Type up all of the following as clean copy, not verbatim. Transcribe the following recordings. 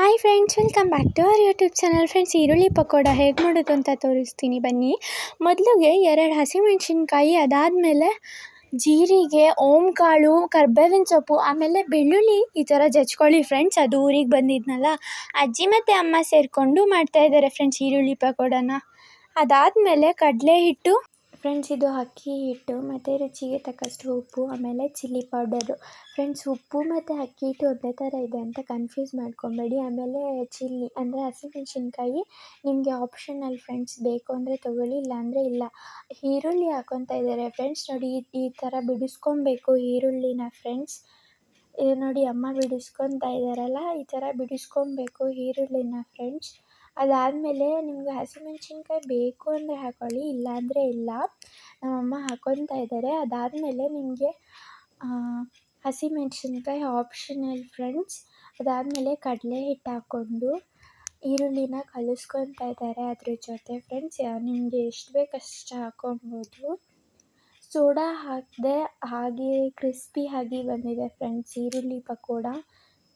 Hi friends, welcome back to our YouTube channel. Friends, ಈರುಳ್ಳಿ ಪಕೋಡ ಹೇಗೆ ಮಾಡೋದು ಅಂತ ತೋರಿಸ್ತೀನಿ ಬನ್ನಿ. ಮೊದಲಿಗೆ 2 ಹಸಿಮೆಣ್ಸಿನ್ಕಾಯಿ, ಅದಾದಮೇಲೆ ಜೀರಿಗೆ, ಓಂಕಾಳು, ಕರ್ಬೇವಿನ ಸೊಪ್ಪು, ಆಮೇಲೆ ಬೆಳ್ಳುಳ್ಳಿ ಈ ಥರ ಜಜ್ಕೊಳ್ಳಿ ಫ್ರೆಂಡ್ಸ್. ಅದು ಊರಿಗೆ ಬಂದಿದ್ನಲ್ಲ, ಅಜ್ಜಿ ಮತ್ತು ಅಮ್ಮ ಸೇರಿಕೊಂಡು ಮಾಡ್ತಾಯಿದ್ದಾರೆ ಫ್ರೆಂಡ್ಸ್ ಈರುಳ್ಳಿ ಪಕೋಡನ. ಅದಾದಮೇಲೆ ಕಡಲೆ ಹಿಟ್ಟು ಫ್ರೆಂಡ್ಸ್, ಇದು ಅಕ್ಕಿ ಹಿಟ್ಟು ಮತ್ತು ರುಚಿಗೆ ತಕ್ಕಷ್ಟು ಉಪ್ಪು, ಆಮೇಲೆ ಚಿಲ್ಲಿ ಪೌಡರು. ಫ್ರೆಂಡ್ಸ್, ಉಪ್ಪು ಮತ್ತು ಅಕ್ಕಿ ಹಿಟ್ಟು ಒಂದೇ ಥರ ಇದೆ ಅಂತ ಕನ್ಫ್ಯೂಸ್ ಮಾಡ್ಕೊಬೇಡಿ. ಆಮೇಲೆ ಚಿಲ್ಲಿ ಅಂದರೆ ಹಸಿಮೆಣ್ಸಿನ್ಕಾಯಿ ನಿಮಗೆ ಆಪ್ಷನಲ್ ಫ್ರೆಂಡ್ಸ್, ಬೇಕು ಅಂದರೆ ತೊಗೊಳ್ಳಿ, ಇಲ್ಲಾಂದರೆ ಇಲ್ಲ. ಈರುಳ್ಳಿ ಹಾಕ್ಕೊತಾ ಇದ್ದಾರೆ ಫ್ರೆಂಡ್ಸ್. ನೋಡಿ, ಈ ಥರ ಬಿಡಿಸ್ಕೊಬೇಕು ಈರುಳ್ಳಿನ ಫ್ರೆಂಡ್ಸ್. ಇದು ನೋಡಿ, ಅಮ್ಮ ಬಿಡಿಸ್ಕೊತಾ ಇದ್ದಾರಲ್ಲ, ಈ ಥರ ಬಿಡಿಸ್ಕೊಬೇಕು ಈರುಳ್ಳಿನ ಫ್ರೆಂಡ್ಸ್. ಅದಾದಮೇಲೆ ನಿಮ್ಗೆ ಹಸಿಮೆಣ್ಸಿನ್ಕಾಯಿ ಬೇಕು ಅಂದರೆ ಹಾಕ್ಕೊಳ್ಳಿ, ಇಲ್ಲಾಂದರೆ ಇಲ್ಲ. ನಮ್ಮಮ್ಮ ಹಾಕ್ಕೊತಾ ಇದ್ದಾರೆ. ಅದಾದಮೇಲೆ ನಿಮಗೆ ಹಸಿಮೆಣ್ಸಿನ್ಕಾಯಿ ಆಪ್ಷನಲ್ ಫ್ರೆಂಡ್ಸ್. ಅದಾದಮೇಲೆ ಕಡಲೆ ಹಿಟ್ಟು ಹಾಕ್ಕೊಂಡು ಈರುಳ್ಳಿನ ಕಲಿಸ್ಕೊತಾ ಇದ್ದಾರೆ ಅದ್ರ ಜೊತೆ ಫ್ರೆಂಡ್ಸ್. ನಿಮಗೆ ಎಷ್ಟು ಬೇಕು ಅಷ್ಟು ಹಾಕ್ಕೊಬೋದು. ಸೋಡಾ ಹಾಕದೆ ಹಾಗೆ ಕ್ರಿಸ್ಪಿ ಆಗಿ ಬಂದಿದೆ ಫ್ರೆಂಡ್ಸ್ ಈರುಳ್ಳಿ ಪಕೋಡ.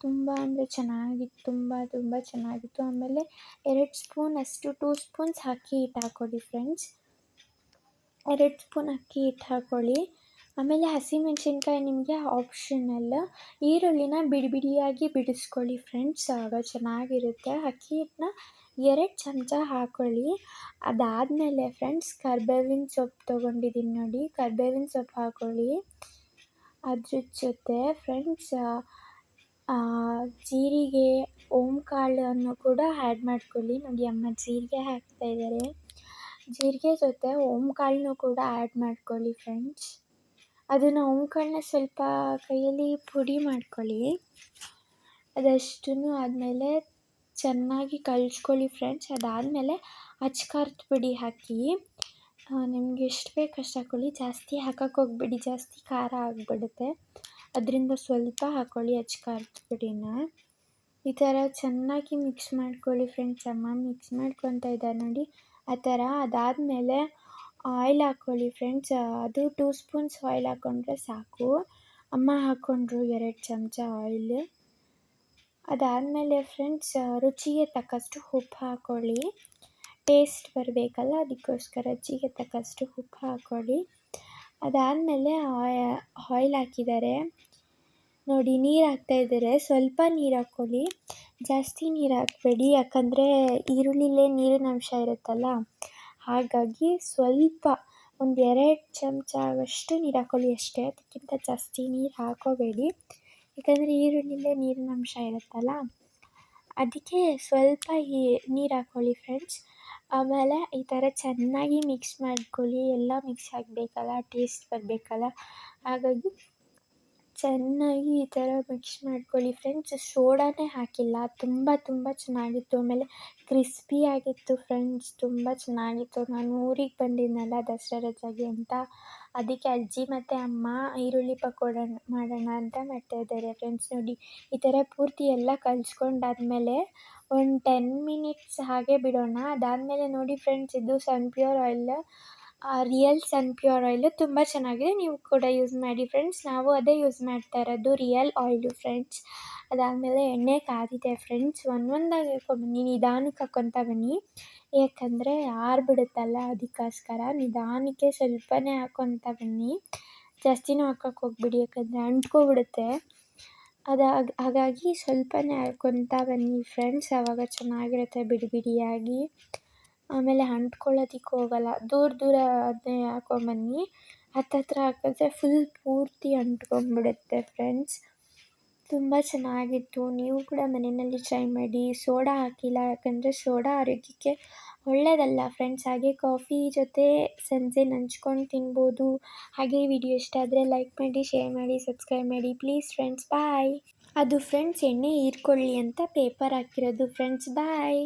ತುಂಬ ಅಂದರೆ ಚೆನ್ನಾಗಿತ್ತು, ತುಂಬ ಚೆನ್ನಾಗಿತ್ತು. ಆಮೇಲೆ 2 ಸ್ಪೂನ್ ಅಷ್ಟು 2 ಸ್ಪೂನ್ಸ್ ಅಕ್ಕಿ ಹಿಟ್ಟು ಹಾಕ್ಕೊಳ್ಳಿ ಫ್ರೆಂಡ್ಸ್. 2 ಸ್ಪೂನ್ ಅಕ್ಕಿ ಹಿಟ್ಟು ಹಾಕ್ಕೊಳ್ಳಿ. ಆಮೇಲೆ ಹಸಿಮೆಣ್ಸಿನ್ಕಾಯಿ ನಿಮಗೆ ಆಪ್ಷನಲ್. ಈರುಳ್ಳಿನ ಬಿಡಿಯಾಗಿ ಬಿಡಿಸ್ಕೊಳ್ಳಿ ಫ್ರೆಂಡ್ಸ್, ಆಗ ಚೆನ್ನಾಗಿರುತ್ತೆ. ಅಕ್ಕಿ ಹಿಟ್ಟನ್ನ 2 ಚಮಚ ಹಾಕ್ಕೊಳ್ಳಿ. ಅದಾದಮೇಲೆ ಫ್ರೆಂಡ್ಸ್, ಕರ್ಬೇವಿನ ಸೊಪ್ಪು ತೊಗೊಂಡಿದ್ದೀನಿ ನೋಡಿ, ಕರ್ಬೇವಿನ ಸೊಪ್ಪು ಹಾಕ್ಕೊಳ್ಳಿ. ಅದ್ರ ಜೊತೆ ಫ್ರೆಂಡ್ಸ್ ಜೀರಿಗೆ, ಓಂಕಾಳನ್ನು ಕೂಡ ಆ್ಯಡ್ ಮಾಡ್ಕೊಳ್ಳಿ. ನೋಡಿ, ಅಮ್ಮ ಜೀರಿಗೆ ಹಾಕ್ತಾಯಿದ್ದಾರೆ. ಜೀರಿಗೆ ಜೊತೆ ಓಂಕಾಳನ್ನು ಕೂಡ ಆ್ಯಡ್ ಮಾಡ್ಕೊಳ್ಳಿ ಫ್ರೆಂಡ್ಸ್. ಅದನ್ನು ಓಂಕಾಳನ್ನ ಸ್ವಲ್ಪ ಕೈಯಲ್ಲಿ ಪುಡಿ ಮಾಡ್ಕೊಳ್ಳಿ. ಅದಷ್ಟೂ ಆದಮೇಲೆ ಚೆನ್ನಾಗಿ ಕಲಿಸ್ಕೊಳ್ಳಿ ಫ್ರೆಂಡ್ಸ್. ಅದಾದಮೇಲೆ ಅಚ್ಕಾರದ ಪುಡಿ ಹಾಕಿ. ನಿಮ್ಗೆ ಎಷ್ಟು ಬೇಕು ಅಷ್ಟು ಹಾಕ್ಕೊಳ್ಳಿ, ಜಾಸ್ತಿ ಹಾಕಕ್ಕೆ ಹೋಗ್ಬೇಡಿ, ಜಾಸ್ತಿ ಖಾರ ಆಗಿಬಿಡುತ್ತೆ. ಅದರಿಂದ ಸ್ವಲ್ಪ ಹಾಕ್ಕೊಳ್ಳಿ ಅಚ್ಕಾರದ ಪುಡಿನ. ಈ ಥರ ಚೆನ್ನಾಗಿ ಮಿಕ್ಸ್ ಮಾಡ್ಕೊಳ್ಳಿ ಫ್ರೆಂಡ್ಸ್. ಅಮ್ಮ ಮಿಕ್ಸ್ ಮಾಡ್ಕೊತಾ ಇದ್ದಾರೆ ನೋಡಿ, ಆ ಥರ. ಅದಾದಮೇಲೆ ಆಯಿಲ್ ಹಾಕ್ಕೊಳ್ಳಿ ಫ್ರೆಂಡ್ಸ್. ಅದು 2 ಸ್ಪೂನ್ಸ್ ಆಯಿಲ್ ಹಾಕ್ಕೊಂಡ್ರೆ ಸಾಕು. ಅಮ್ಮ ಹಾಕ್ಕೊಂಡ್ರು 2 ಚಮಚ ಆಯಿಲ್. ಅದಾದಮೇಲೆ ಫ್ರೆಂಡ್ಸ್, ರುಚಿಗೆ ತಕ್ಕಷ್ಟು ಉಪ್ಪು ಹಾಕ್ಕೊಳ್ಳಿ. ಟೇಸ್ಟ್ ಬರಬೇಕಲ್ಲ, ಅದಕ್ಕೋಸ್ಕರ ರುಚಿಗೆ ತಕ್ಕಷ್ಟು ಉಪ್ಪು ಹಾಕ್ಕೊಳ್ಳಿ. ಅದಾದಮೇಲೆ ಆಯಿಲ್ ಹಾಕಿದ್ದಾರೆ ನೋಡಿ, ನೀರು ಹಾಕ್ತಾಯಿದ್ದಾರೆ. ಸ್ವಲ್ಪ ನೀರು ಹಾಕ್ಕೊಳ್ಳಿ, ಜಾಸ್ತಿ ನೀರು ಹಾಕಬೇಡಿ, ಯಾಕಂದರೆ ಈರುಳ್ಳಿಲೇ ನೀರಿನ ಅಂಶ ಇರುತ್ತಲ್ಲ, ಹಾಗಾಗಿ ಸ್ವಲ್ಪ ಒಂದು 2 ಚಮಚ ಆಗೋಷ್ಟು ನೀರು ಹಾಕ್ಕೊಳ್ಳಿ ಅಷ್ಟೇ. ಅದಕ್ಕಿಂತ ಜಾಸ್ತಿ ನೀರು ಹಾಕ್ಕೋಬೇಡಿ, ಯಾಕಂದರೆ ಈರುಳ್ಳಿಲೇ ನೀರಿನ ಅಂಶ ಇರುತ್ತಲ್ಲ, ಅದಕ್ಕೆ ಸ್ವಲ್ಪ ನೀರು ಹಾಕ್ಕೊಳ್ಳಿ ಫ್ರೆಂಡ್ಸ್. ಆಮೇಲೆ ಈ ಥರ ಚೆನ್ನಾಗಿ ಮಿಕ್ಸ್ ಮಾಡ್ಕೊಳ್ಳಿ. ಎಲ್ಲ ಮಿಕ್ಸ್ ಆಗಬೇಕಲ್ಲ, ಟೇಸ್ಟ್ ಬರಬೇಕಲ್ಲ, ಹಾಗಾಗಿ ಚೆನ್ನಾಗಿ ಈ ಥರ ಮಿಕ್ಸ್ ಮಾಡ್ಕೊಳ್ಳಿ ಫ್ರೆಂಡ್ಸ್. ಸೋಡಾನೇ ಹಾಕಿಲ್ಲ, ತುಂಬ ಚೆನ್ನಾಗಿತ್ತು. ಆಮೇಲೆ ಕ್ರಿಸ್ಪಿಯಾಗಿತ್ತು ಫ್ರೆಂಡ್ಸ್, ತುಂಬ ಚೆನ್ನಾಗಿತ್ತು. ನಾನು ಊರಿಗೆ ಬಂದಿದ್ನಲ್ಲ ದಸರಾ ರಜೆಗೆ ಅಂತ, ಅದಕ್ಕೆ ಅಜ್ಜಿ ಮತ್ತು ಅಮ್ಮ ಈರುಳ್ಳಿ ಪಕೋಡ ಮಾಡೋಣ ಅಂತ ಮಾಡ್ತಾಯಿದ್ದಾರೆ ಫ್ರೆಂಡ್ಸ್. ನೋಡಿ, ಈ ಥರ ಪೂರ್ತಿ ಎಲ್ಲ ಕಲಿಸ್ಕೊಂಡಾದ್ಮೇಲೆ ಒಂದು 10 ಮಿನಿಟ್ಸ್ ಹಾಗೆ ಬಿಡೋಣ. ಅದಾದಮೇಲೆ ನೋಡಿ ಫ್ರೆಂಡ್ಸ್, ಇದು Sunpure oil, real Sunpure oil, ತುಂಬ ಚೆನ್ನಾಗಿದೆ. ನೀವು ಕೂಡ ಯೂಸ್ ಮಾಡಿ ಫ್ರೆಂಡ್ಸ್. ನಾವು ಅದೇ ಯೂಸ್ ಮಾಡ್ತಾ ಇರೋದು, ರಿಯಲ್ ಆಯಿಲು ಫ್ರೆಂಡ್ಸ್. ಅದಾದಮೇಲೆ ಎಣ್ಣೆ ಕಾದಿದೆ ಫ್ರೆಂಡ್ಸ್. ಒಂದೊಂದಾಗಿ ಹಾಕ್ಕೊಂಬನ್ನಿ, ನಿಧಾನಕ್ಕೆ ಹಾಕ್ಕೊತಾ ಬನ್ನಿ, ಯಾಕಂದರೆ ಆರಿಬಿಡುತ್ತಲ್ಲ, ಅದಕ್ಕೋಸ್ಕರ ನಿಧಾನಕ್ಕೆ ಸ್ವಲ್ಪನೇ ಹಾಕ್ಕೊತಾ ಬನ್ನಿ. ಜಾಸ್ತಿನೂ ಹಾಕಕ್ಕೆ ಹೋಗ್ಬಿಡಿ, ಯಾಕಂದರೆ ಅಂಟ್ಕೊಬಿಡುತ್ತೆ. ಹಾಗಾಗಿ ಸ್ವಲ್ಪನೇ ಹಾಕ್ಕೊತಾ ಬನ್ನಿ ಫ್ರೆಂಡ್ಸ್, ಆವಾಗ ಚೆನ್ನಾಗಿರುತ್ತೆ ಬಿಡಿಯಾಗಿ. ಆಮೇಲೆ ಅಂಟ್ಕೊಳ್ಳೋದಕ್ಕೆ ಹೋಗಲ್ಲ. ದೂರ ಅದನ್ನೇ ಹಾಕ್ಕೊಂಬನ್ನಿ. ಹತ್ತತ್ರ ಹಾಕಿದ್ರೆ ಪೂರ್ತಿ ಅಂಟ್ಕೊಂಡ್ಬಿಡುತ್ತೆ ಫ್ರೆಂಡ್ಸ್. ತುಂಬ ಚೆನ್ನಾಗಿತ್ತು. ನೀವು ಕೂಡ ಮನೆಯಲ್ಲಿ ಟ್ರೈ ಮಾಡಿ. ಸೋಡಾ ಹಾಕಿಲ್ಲ, ಯಾಕಂದರೆ ಸೋಡಾ ಆರೋಗ್ಯಕ್ಕೆ ಒಳ್ಳೆಯದಲ್ಲ ಫ್ರೆಂಡ್ಸ್. ಹಾಗೆ ಕಾಫಿ ಜೊತೆ ಸಂಜೆ ನಂಚ್ಕೊಂಡು ತಿನ್ಬೋದು. ಹಾಗೆ ಈ ವಿಡಿಯೋ ಇಷ್ಟ ಆದರೆ ಲೈಕ್ ಮಾಡಿ, ಶೇರ್ ಮಾಡಿ, ಸಬ್ಸ್ಕ್ರೈಬ್ ಮಾಡಿ ಪ್ಲೀಸ್ ಫ್ರೆಂಡ್ಸ್. ಬಾಯ್. ಅದು ಫ್ರೆಂಡ್ಸ್, ಎಣ್ಣೆ ಹೀರ್ಕೊಳ್ಳಿ ಅಂತ ಪೇಪರ್ ಹಾಕಿರೋದು ಫ್ರೆಂಡ್ಸ್. ಬಾಯ್.